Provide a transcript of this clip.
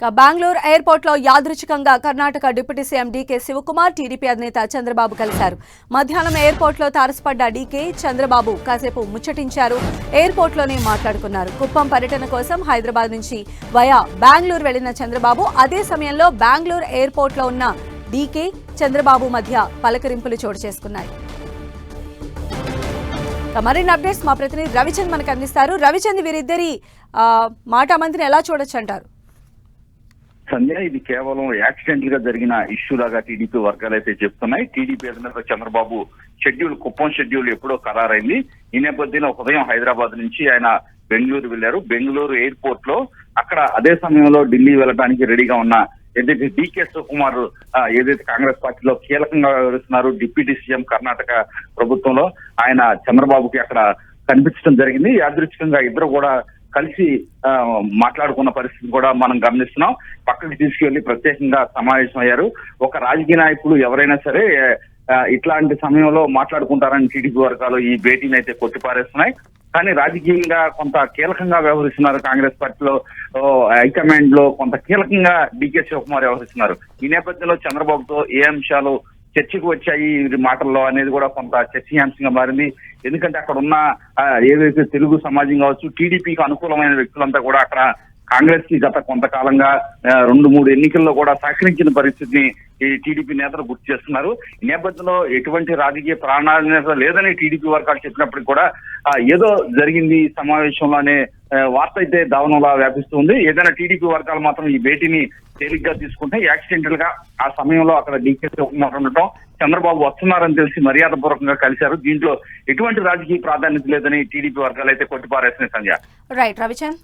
Bengaluru airport లో యాదృచ్ఛికంగా Karnataka deputy CM DK Shivakumar TDP అధినేత చంద్రబాబు కలిశారు. మధ్యాహ్నం ఎయిర్పోర్ట్ లో తారసపడ్డ డీకే చంద్రబాబు కాసేపు ముచ్చటించారు. ఎయిర్పోర్ట్ లోనే మాట్లాడుకున్నారు. కుప్పం పర్యటన కోసం హైదరాబాద్ నుంచి వయా బెంగళూరు వెళ్లిన చంద్రబాబు అదే సమయంలో బెంగళూరు ఎయిర్పోర్ట్ లో ఉన్న డీకే చంద్రబాబు మధ్య పలకరింపులు చోటు చేసుకున్నాయి. మరిన్ని అప్డేట్స్ మా ప్రతినిధి రవిచంద్ మనకు అందిస్తారు. రవిచంద్, వీరిద్దరి మాటామంతిని ఎలా చూడొచ్చు అంటారు? సంధ్య, ఇది కేవలం యాక్సిడెంట్ గా జరిగిన ఇష్యూ లాగా టీడీపీ వర్గాలు అయితే చెప్తున్నాయి. టీడీపీ అధినేత చంద్రబాబు కుప్పం షెడ్యూల్ ఎప్పుడో ఖరారైంది. ఈ నేపథ్యంలో ఉదయం హైదరాబాద్ నుంచి ఆయన బెంగళూరు వెళ్లారు. బెంగళూరు ఎయిర్పోర్ట్ లో అక్కడ అదే సమయంలో ఢిల్లీ వెళ్ళడానికి రెడీగా ఉన్న ఏదైతే డీకే శివకుమార్ ఏదైతే కాంగ్రెస్ పార్టీలో కీలకంగా వ్యవహరిస్తున్నారు, డిప్యూటీ సీఎం కర్ణాటక ప్రభుత్వంలో, ఆయన చంద్రబాబుకి అక్కడ కనిపించడం జరిగింది. యాదృచ్ఛికంగా ఇద్దరు కూడా కలిసి మాట్లాడుకున్న పరిస్థితి కూడా మనం గమనిస్తున్నాం. పక్కకి తీసుకెళ్లి ప్రత్యేకంగా సమావేశం అయ్యారు. ఒక రాజకీయ నాయకులు ఎవరైనా సరే ఇట్లాంటి సమయంలో మాట్లాడుకుంటారని టీడీపీ వర్గాలు ఈ భేటీని అయితే కొట్టిపారేస్తున్నాయి. కానీ రాజకీయంగా కొంత కీలకంగా వ్యవహరిస్తున్నారు. కాంగ్రెస్ పార్టీలో హైకమాండ్ లో కొంత కీలకంగా డీకే శివకుమార్ వ్యవహరిస్తున్నారు. ఈ నేపథ్యంలో చంద్రబాబుతో ఏ అంశాలు చర్చకు వచ్చాయి వీరి మాటల్లో అనేది కూడా కొంత చర్చనీయాంశంగా మారింది. ఎందుకంటే అక్కడ ఉన్న ఏదైతే తెలుగు సమాజం కావచ్చు, టీడీపీకి అనుకూలమైన వ్యక్తులంతా కూడా అక్కడ కాంగ్రెస్ కి గత కొంతకాలంగా 2-3 ఎన్నికల్లో కూడా సహకరించిన పరిస్థితిని ఈ టీడీపీ నేతలు గుర్తు చేస్తున్నారు. ఈ నేపథ్యంలో ఎటువంటి రాజకీయ ప్రాణాలు లేదని టీడీపీ వర్గాలు చెప్పినప్పటికీ కూడా ఏదో జరిగింది సమావేశంలో అనే వార్త అయితే దావనంలా వ్యాపిస్తుంది. ఏదైనా టీడీపీ వర్గాలు మాత్రం ఈ భేటీని తేలిగ్గా తీసుకుంటే యాక్సిడెంటల్ గా ఆ సమయంలో అక్కడ డీకే శివకుమార్ ఉండటం, చంద్రబాబు వస్తున్నారని తెలిసి మర్యాద పూర్వకంగా కలిశారు. దీంట్లో ఎటువంటి రాజకీయ ప్రాధాన్యత లేదని టీడీపీ వర్గాలు అయితే కొట్టిపారేసిన సంధ్య. రైట్ రవిచంద్.